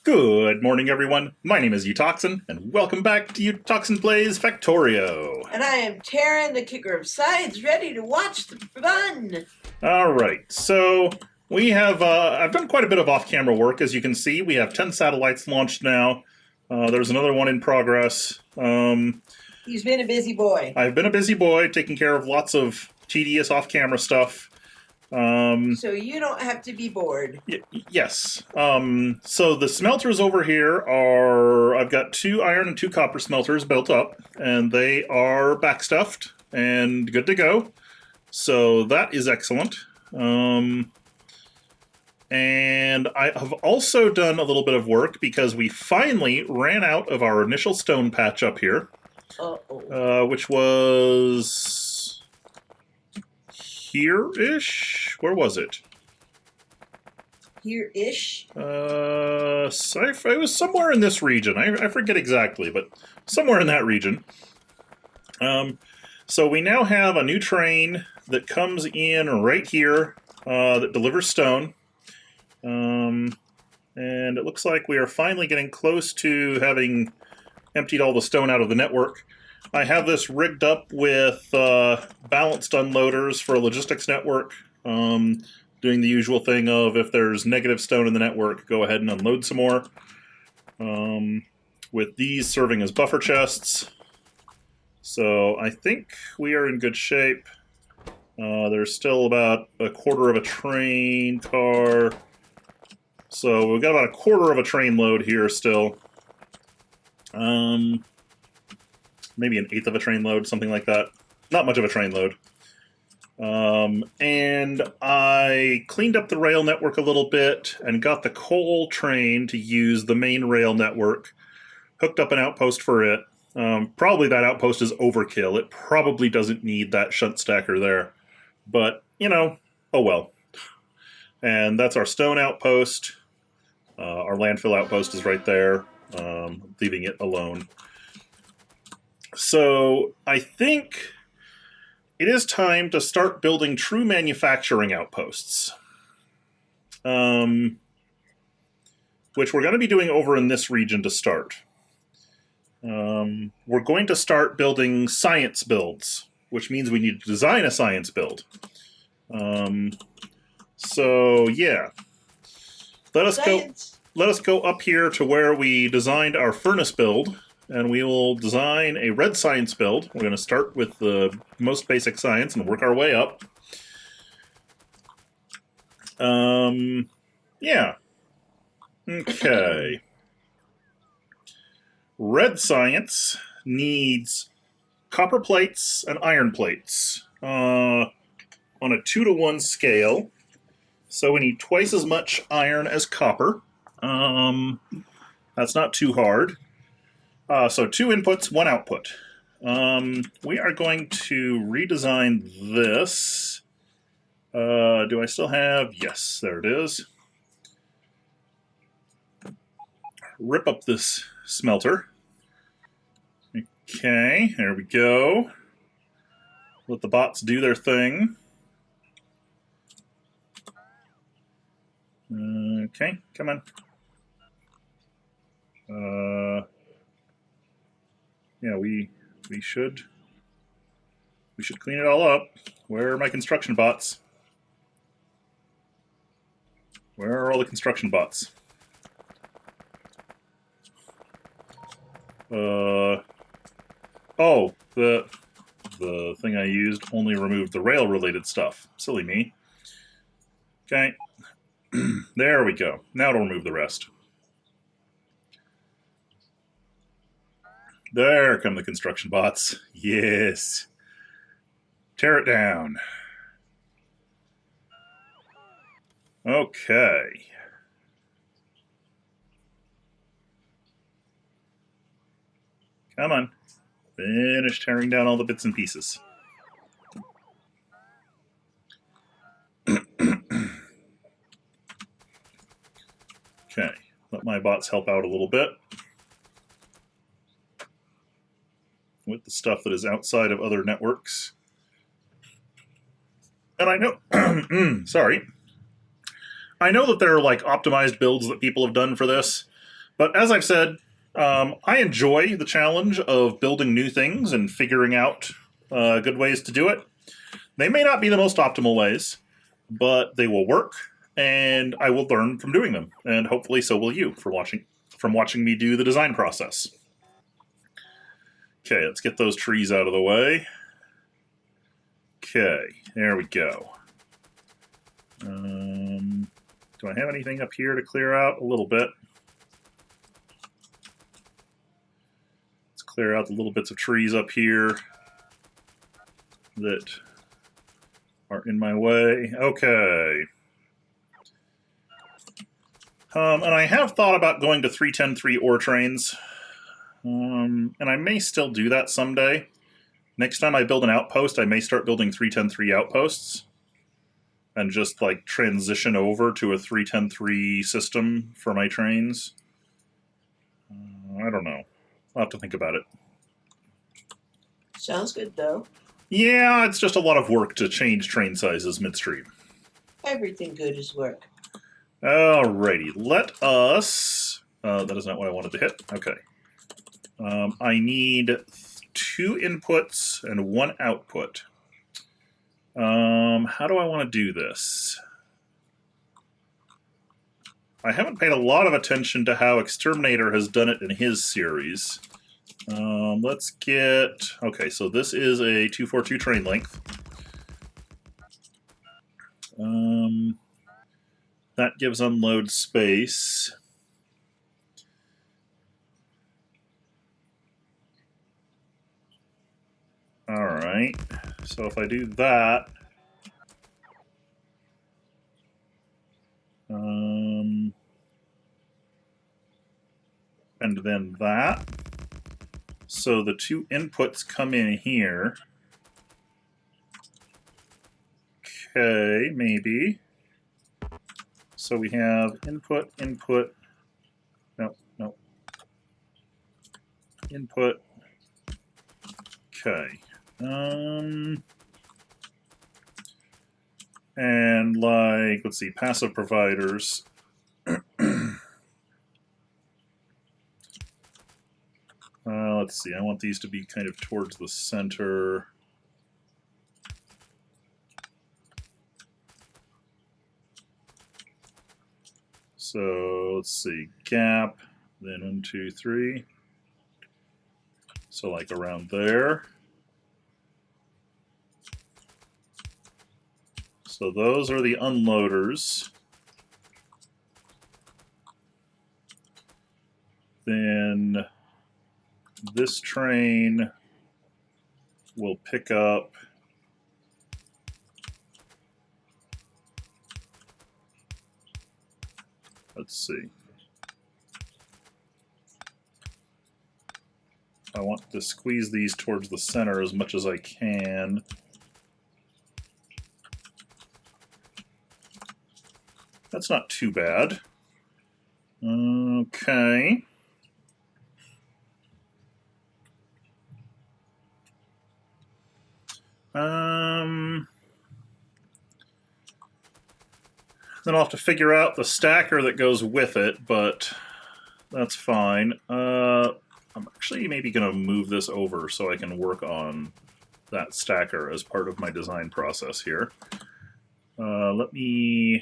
Good morning, everyone. My name is Utoxin, and welcome back to Utoxin Plays Factorio. And I am Taryn, the kicker of sides, ready to watch the fun. All right, so we have, I've done quite a bit of off-camera work, as you can see. We have 10 satellites launched now. There's another one in progress. He's been a busy boy. I've been a busy boy, taking care of lots of tedious off-camera stuff. So you don't have to be bored. Yes. So the smelters over here are, I've got 2 iron and 2 copper smelters built up, and they are backstuffed and good to go. So that is excellent. And I have also done a little bit of work because we finally ran out of our initial stone patch up here, which was here-ish? Where was it? Here-ish? It was somewhere in this region. I forget exactly, but somewhere in that region. So we now have a new train that comes in right here that delivers stone. And it looks like we are finally getting close to having emptied all the stone out of the network. I have this rigged up with balanced unloaders for a logistics network, doing the usual thing of if there's negative stone in the network, go ahead and unload some more. With these serving as buffer chests. So I think we are in good shape. There's still about a quarter of a train car. So we've got about a quarter of a train load here still. Maybe an eighth of a train load, something like that. Not much of a train load. And I cleaned up the rail network a little bit and got the coal train to use the main rail network. Hooked up an outpost for it. Probably that outpost is overkill. It probably doesn't need that shunt stacker there. But, you know, oh well. And that's our stone outpost. Our landfill outpost is right there, leaving it alone. So I think it is time to start building true manufacturing outposts, which we're going to be doing over in this region to start. We're going to start building science builds, which means we need to design a science build. So yeah, let us go up here to where we designed our furnace build. And we will design a red science build. We're going to start with the most basic science and work our way up. Yeah. Okay. Red science needs copper plates and iron plates on a 2-to-1 scale. So we need twice as much iron as copper. That's not too hard. So 2 inputs, 1 output. We are going to redesign this. Do I still have? Yes, there it is. Rip up this smelter. Okay, there we go. Let the bots do their thing. Okay, come on. Yeah, we should clean it all up. Where are my construction bots? Where are all the construction bots? Oh, the thing I used only removed the rail-related stuff. Silly me. Okay, there we go. Now it'll remove the rest. There come the construction bots. Yes. Tear it down. Okay. Come on. Finish tearing down all the bits and pieces. Okay. Let my bots help out a little bit with the stuff that is outside of other networks. And I know, sorry. I know that there are like optimized builds that people have done for this. But as I've said, I enjoy the challenge of building new things and figuring out good ways to do it. They may not be the most optimal ways, but they will work, and I will learn from doing them. And hopefully, so will you from watching me do the design process. Okay, let's get those trees out of the way. Okay, there we go. Do I have anything up here to clear out? A little bit. Let's clear out the little bits of trees up here that are in my way. Okay. And I have thought about going to 310-3 ore trains. And I may still do that someday. Next time I build an outpost, I may start building 310-3 outposts and just like transition over to a 310-3 system for my trains. I don't know. I'll have to think about it. Sounds good, though. Yeah, it's just a lot of work to change train sizes midstream. Everything good is work. Alrighty, let us... that is not what I wanted to hit. Okay. I need 2 inputs and 1 output. How do I want to do this? I haven't paid a lot of attention to how Exterminator has done it in his series. Let's get... Okay, so this is a 242 train length. That gives unload space. Alright, so if I do that... and then that. So the 2 inputs come in here. Okay, maybe. So we have input, input. No, no. Input. Okay. And like, let's see, passive providers. Let's see, I want these to be kind of towards the center. So let's see, gap, then 1, 2, 3. So like around there. So those are the unloaders. Then this train will pick up let's see. I want to squeeze these towards the center as much as I can. That's not too bad. Okay. Then I'll have to figure out the stacker that goes with it, but that's fine. I'm actually maybe going to move this over so I can work on that stacker as part of my design process here. Let me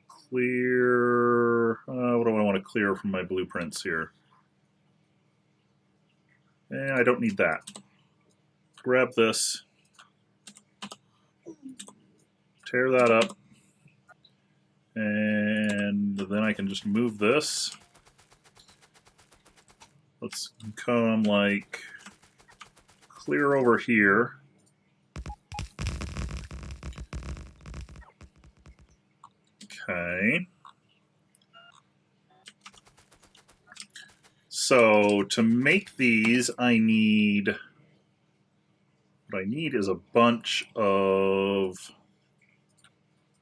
clear... what do I want to clear from my blueprints here? I don't need that. Grab this. Tear that up. And then I can just move this. Let's come like clear over here. Okay. So to make these, what I need is a bunch of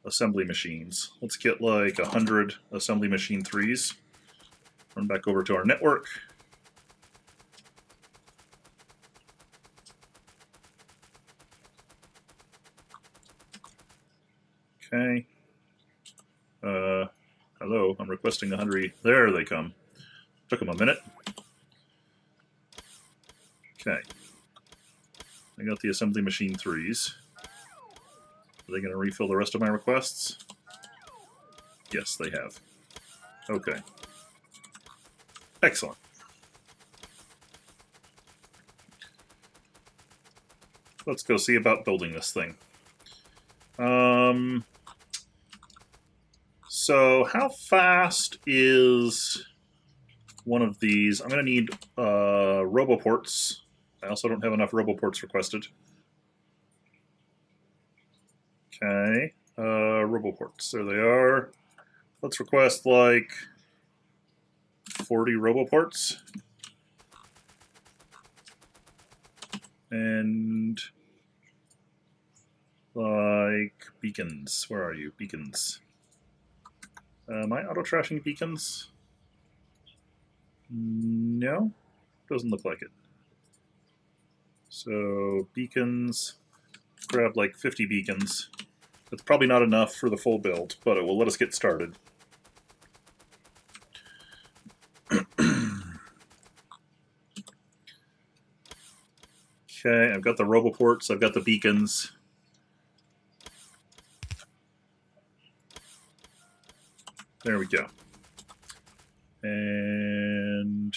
assembly machines. Let's get like 100 assembly machine 3s. Run back over to our network. Okay. Hello, I'm requesting 100. There they come. Took them a minute. Okay. I got the assembly machine 3s. Are they going to refill the rest of my requests? Yes, they have. Okay. Excellent. Let's go see about building this thing. So how fast is one of these? I'm going to need roboports. I also don't have enough roboports requested. Okay, roboports. There they are. Let's request like 40 roboports. And like beacons. Where are you? Beacons. Am I auto-trashing beacons? No, doesn't look like it. So beacons, grab like 50 beacons. That's probably not enough for the full build, but it will let us get started. Okay, I've got the roboports, I've got the beacons. There we go. And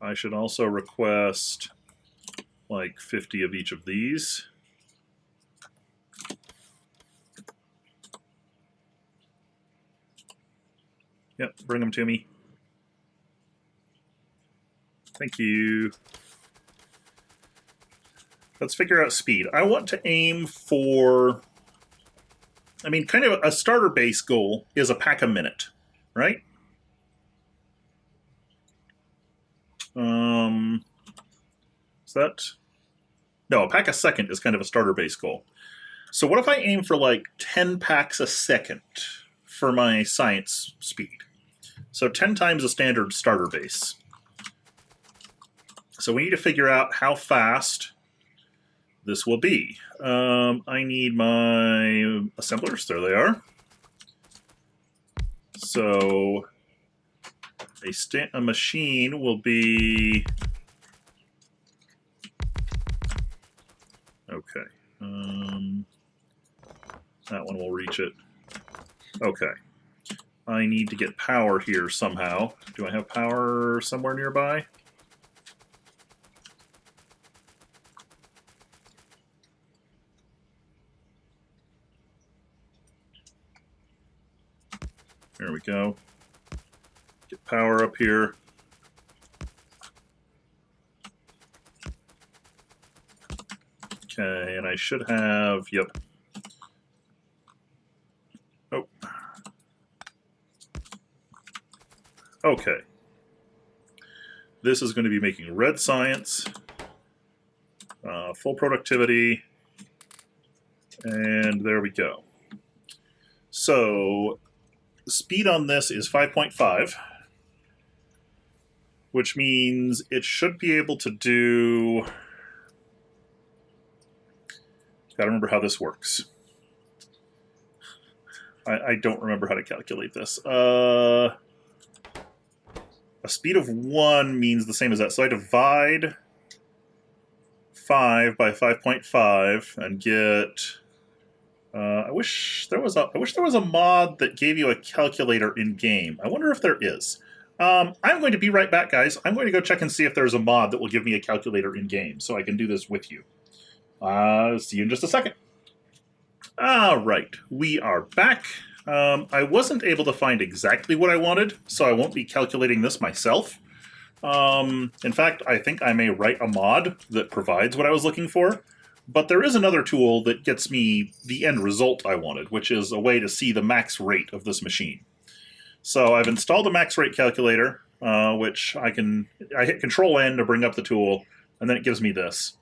I should also request like 50 of each of these. Yep, bring them to me. Thank you. Let's figure out speed. I want to aim for, I mean, kind of a starter base goal is a pack a minute, right? Is that? No, a pack a second is kind of a starter base goal. So what if I aim for like 10 packs a second for my science speed? So 10 times a standard starter base. So we need to figure out how fast this will be. I need my assemblers. There they are. So a machine will be... Okay. That one will reach it. Okay. I need to get power here somehow. Do I have power somewhere nearby? There we go. Get power up here. Okay, and I should have, yep. Oh. Okay. This is going to be making red science, full productivity, and there we go. So the speed on this is 5.5, which means it should be able to do... Gotta remember how this works. I don't remember how to calculate this. A speed of 1 means the same as that. So I divide 5 by 5.5 and get... I wish there was a mod that gave you a calculator in game. I wonder if there is. I'm going to be right back, guys. I'm going to go check and see if there's a mod that will give me a calculator in game, so I can do this with you. See you in just a second. All right, we are back. I wasn't able to find exactly what I wanted, so I won't be calculating this myself. In fact, I think I may write a mod that provides what I was looking for. But there is another tool that gets me the end result I wanted, which is a way to see the max rate of this machine. So I've installed a max rate calculator, which I hit Control-N to bring up the tool, and then it gives me this.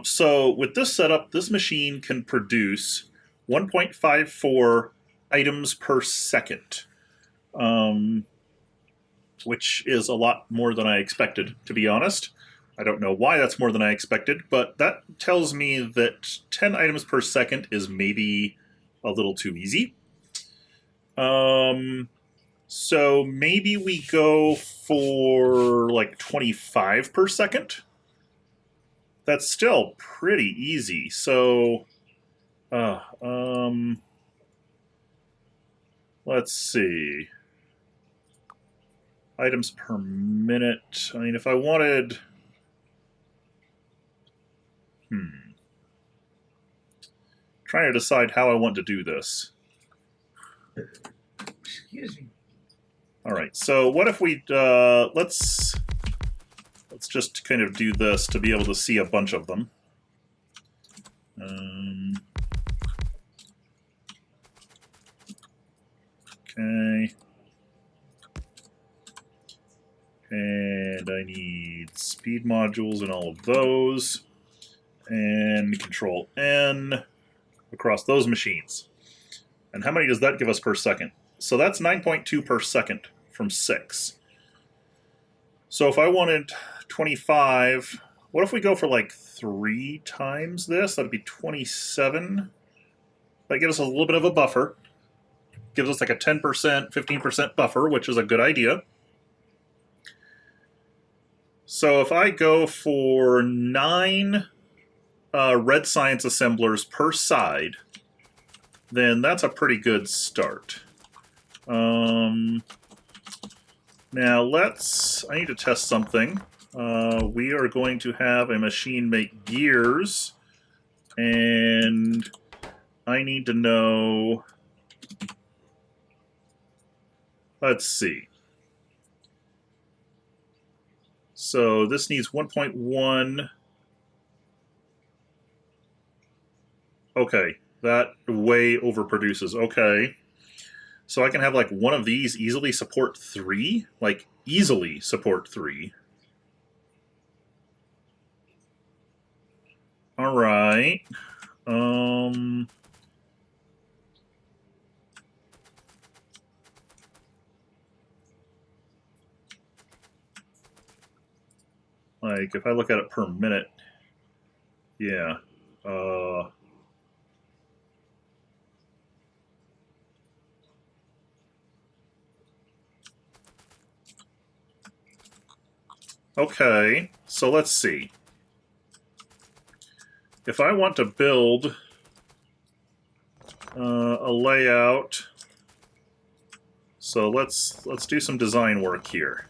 So with this setup, this machine can produce 1.54 items per second, which is a lot more than I expected, to be honest. I don't know why that's more than I expected, but that tells me that 10 items per second is maybe a little too easy. So maybe we go for like 25 per second. That's still pretty easy. So, let's see. Items per minute. I mean, if I wanted... Trying to decide how I want to do this. Excuse me. All right, so what if we... let's just kind of do this to be able to see a bunch of them. Okay. And I need speed modules in all of those. And Control N across those machines. And how many does that give us per second? So that's 9.2 per second from 6. So if I wanted 25, what if we go for like 3 times this? That'd be 27. That gives us a little bit of a buffer. Gives us like a 10%, 15% buffer, which is a good idea. So if I go for 9 red science assemblers per side, then that's a pretty good start. Now I need to test something. We are going to have a machine make gears, and I need to know, let's see. So this needs 1.1. Okay, that way overproduces. Okay. So I can have like one of these easily support 3? Like, easily support 3. Alright. Like, if I look at it per minute, yeah. Okay, so let's see. If I want to build a layout, so let's do some design work here.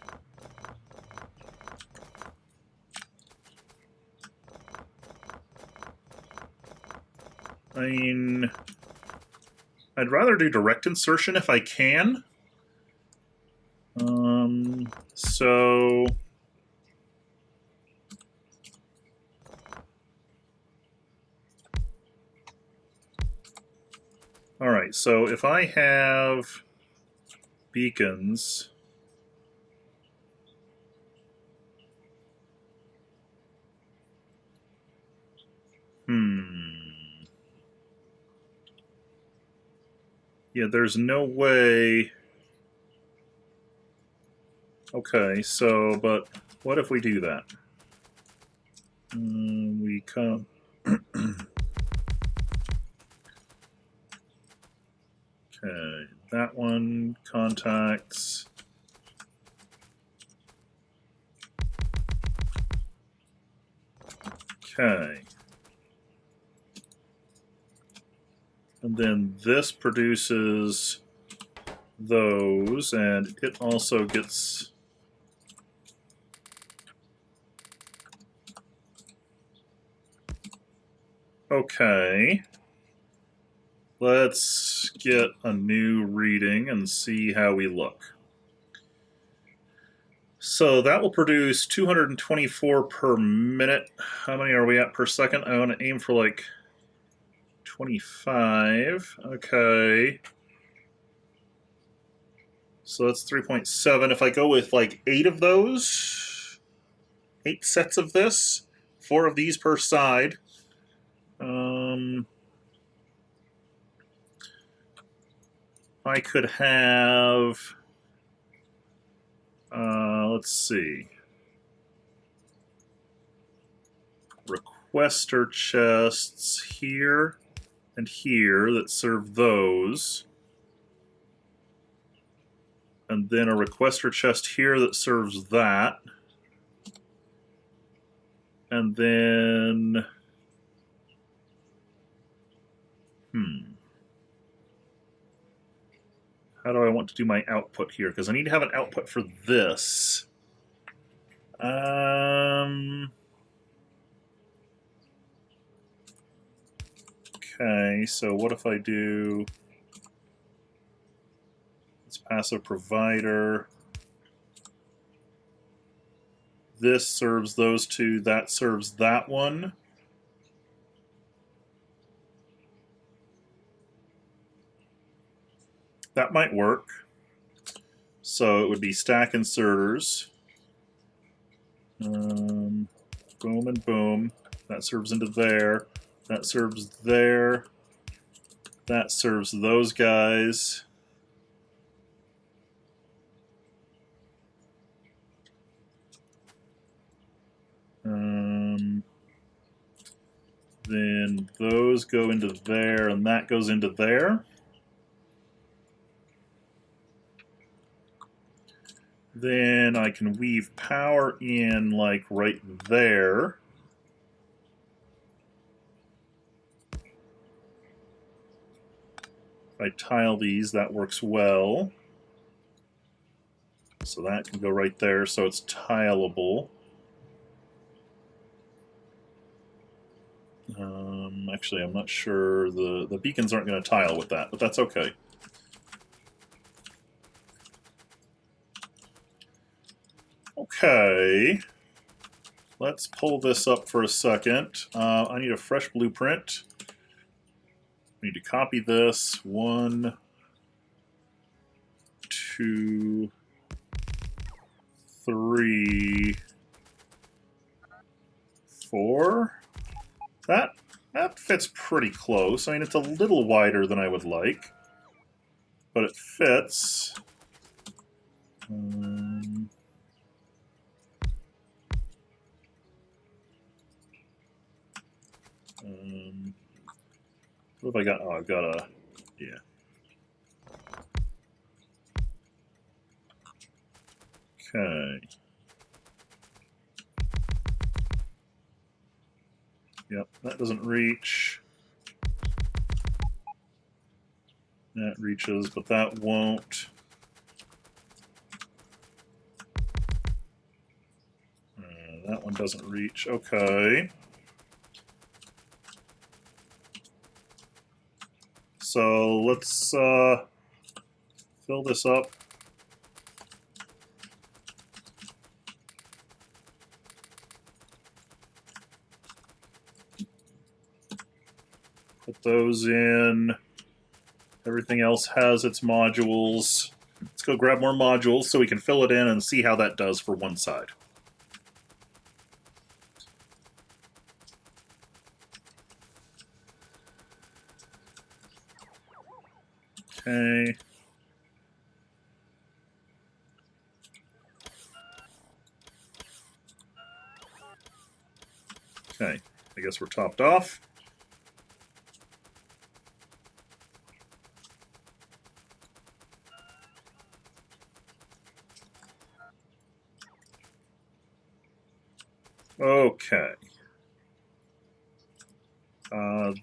I mean, I'd rather do direct insertion if I can. So all right, so if I have beacons, yeah, there's no way. Okay, so, but what if we do that? We come. Okay, that one, contacts. Okay. And then this produces those, and it also gets... Okay. Let's get a new reading and see how we look. So that will produce 224 per minute. How many are we at per second? I want to aim for like 25. Okay. So that's 3.7. If I go with like 8 of those, 8 sets of this, 4 of these per side. I could have, let's see, requester chests here and here that serve those. And then a requester chest here that serves that. And then... How do I want to do my output here? Because I need to have an output for this. Okay, so what if I do... It's passive provider. This serves those two, that serves that one. That might work. So it would be stack inserters. Boom and boom. That serves into there. That serves there. That serves those guys. Then those go into there, and that goes into there. Then I can weave power in, like, right there. If I tile these, that works well. So that can go right there, so it's tileable. Actually, I'm not sure. The beacons aren't going to tile with that, but that's okay. Okay. Let's pull this up for a second. I need a fresh blueprint. I need to copy this. 1, 2, 3, 4. That fits pretty close. I mean, it's a little wider than I would like, but it fits. What have I got? Oh, I've got a... Yeah. Okay. Yep, that doesn't reach. That reaches, but that won't. That one doesn't reach. Okay. So let's fill this up. Put those in. Everything else has its modules. Let's go grab more modules so we can fill it in and see how that does for one side. Okay. Okay, I guess we're topped off. Okay.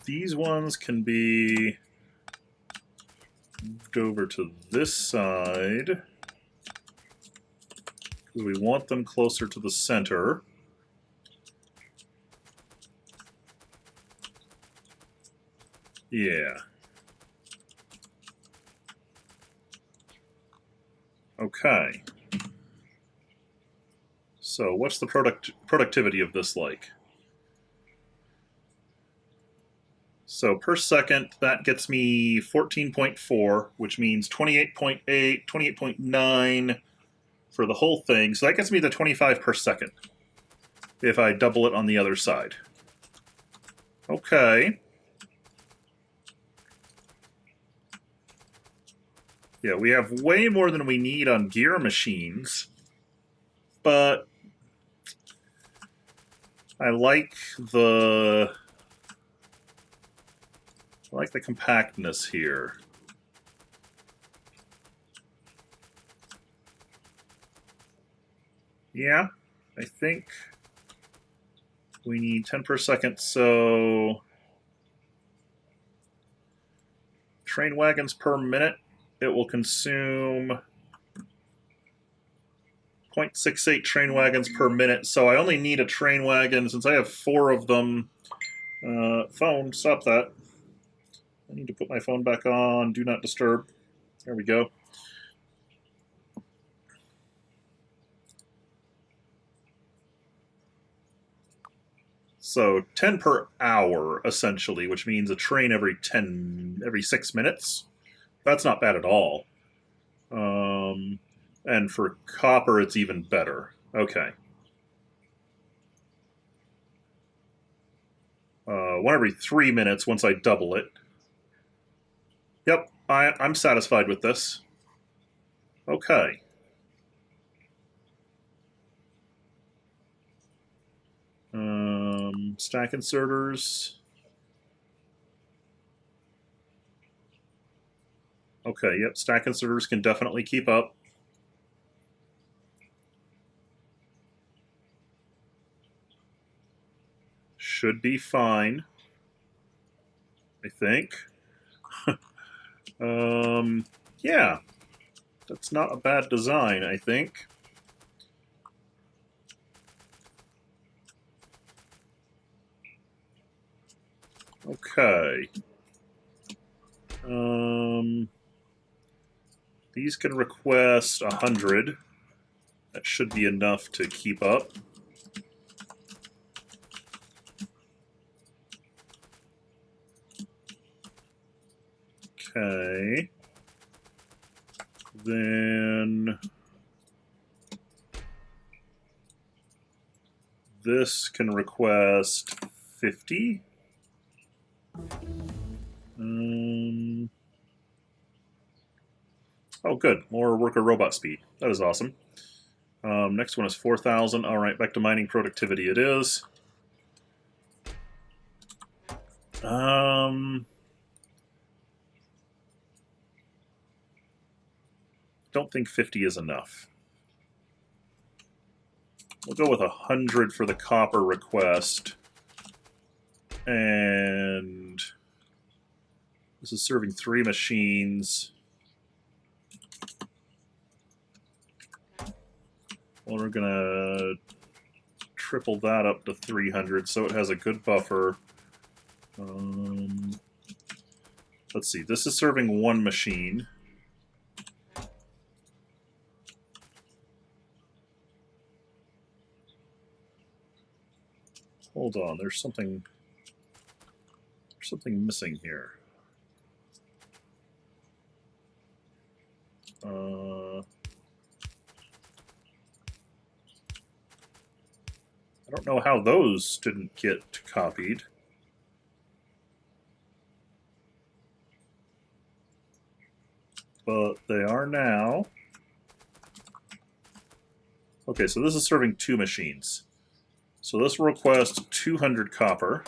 These ones can be moved over to this side because we want them closer to the center. Yeah. Okay. So what's the productivity of this like? So per second, that gets me 14.4, which means 28.8, 28.9 for the whole thing. So that gets me the 25 per second if I double it on the other side. Okay. Yeah, we have way more than we need on gear machines, but I like the compactness here. Yeah, I think we need 10 per second, so train wagons per minute, it will consume 0.68 train wagons per minute, so I only need a train wagon since I have 4 of them. Phone, stop that. I need to put my phone back on. Do not disturb. There we go. So 10 per hour, essentially, which means a train every 6 minutes. That's not bad at all. And for copper, it's even better. Okay. 1 every 3 minutes once I double it. Yep, I'm satisfied with this. Okay. Stack inserters. Okay, yep, stack inserters can definitely keep up. Should be fine, I think. Yeah, that's not a bad design, I think. Okay. These can request 100. That should be enough to keep up. Okay. Then this can request 50. Oh, good. More worker robot speed. That is awesome. Next one is 4,000. All right, back to mining productivity it is. Don't think 50 is enough. We'll go with 100 for the copper request. And this is serving 3 machines. Well, we're going to triple that up to 300 so it has a good buffer. Let's see. This is serving 1 machine. Hold on. There's something missing here. I don't know how those didn't get copied. But they are now. Okay, so this is serving 2 machines. So this will request 200 copper,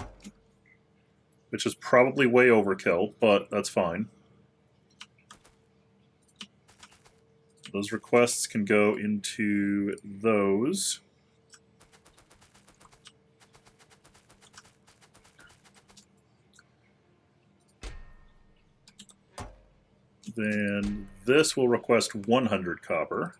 which is probably way overkill, but that's fine. Those requests can go into those. Then this will request 100 copper.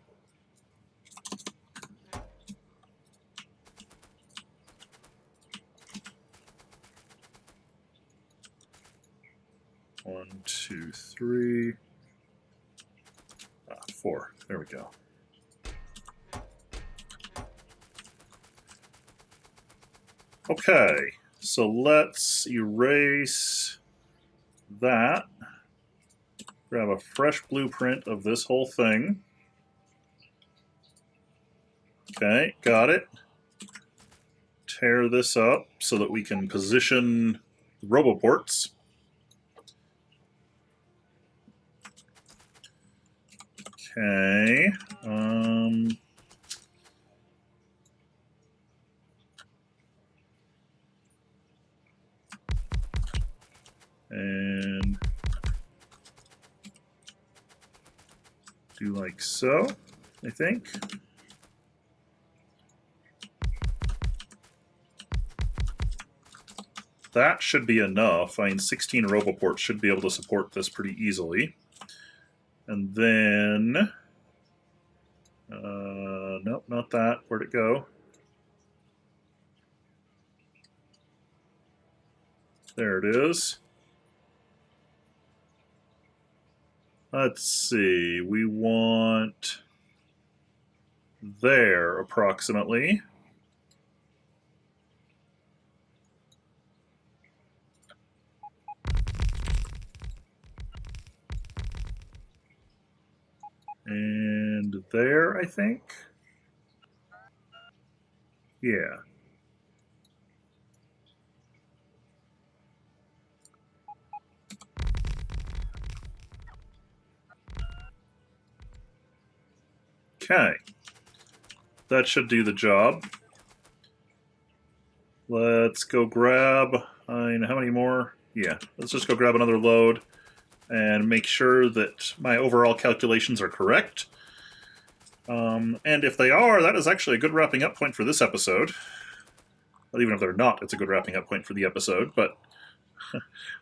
One, two, three. 4. There we go. Okay, so let's erase that. Grab a fresh blueprint of this whole thing. Okay, got it. Tear this up so that we can position roboports. Okay. And do like so, I think. that should be enough. I mean, 16 roboports should be able to support this pretty easily. And then... nope, not that. Where'd it go? There it is. Let's see. We want there approximately. And there, I think. Yeah. Okay. That should do the job. Let's go grab, how many more? Yeah, let's just go grab another load and make sure that my overall calculations are correct. And if they are, that is actually a good wrapping up point for this episode. Well, even if they're not, it's a good wrapping up point for the episode, but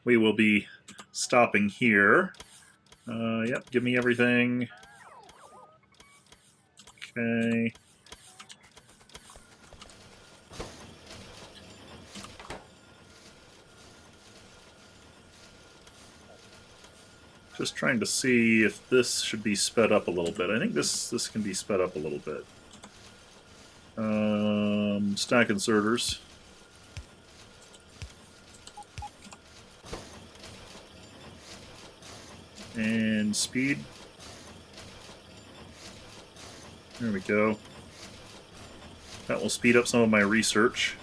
we will be stopping here. Yep, give me everything. Okay. Just trying to see if this should be sped up a little bit. I think this can be sped up a little bit. Stack inserters. And speed. There we go. That will speed up some of my research.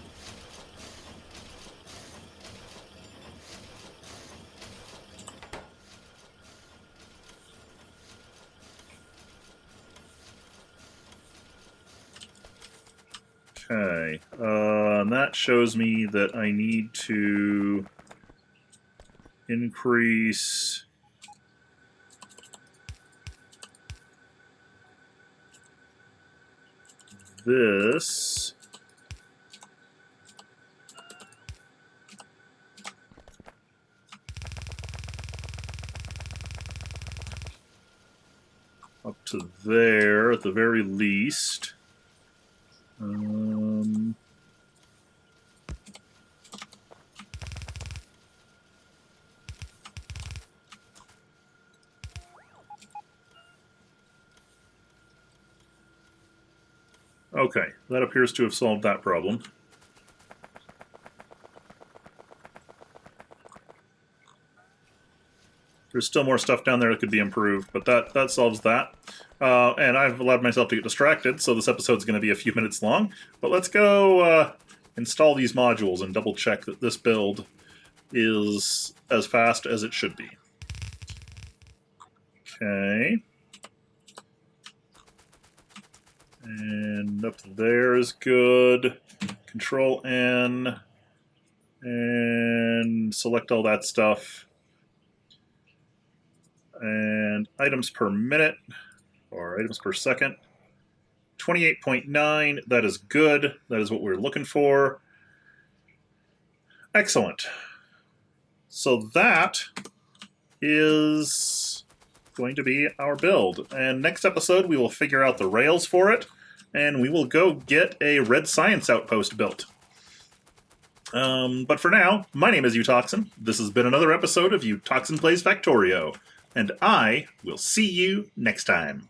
Okay, and that shows me that I need to increase this. Up to there at the very least. Okay, that appears to have solved that problem. There's still more stuff down there that could be improved, but that solves that. And I've allowed myself to get distracted, so this episode's going to be a few minutes long. But let's go install these modules and double check that this build is as fast as it should be. Okay. And up there is good. Control N. And select all that stuff. And items per minute, or items per second. 28.9, that is good. That is what we're looking for. Excellent. So that is going to be our build. And next episode, we will figure out the rails for it, and we will go get a Red Science outpost built. But for now, my name is Utoxin. This has been another episode of Utoxin Plays Factorio, and I will see you next time.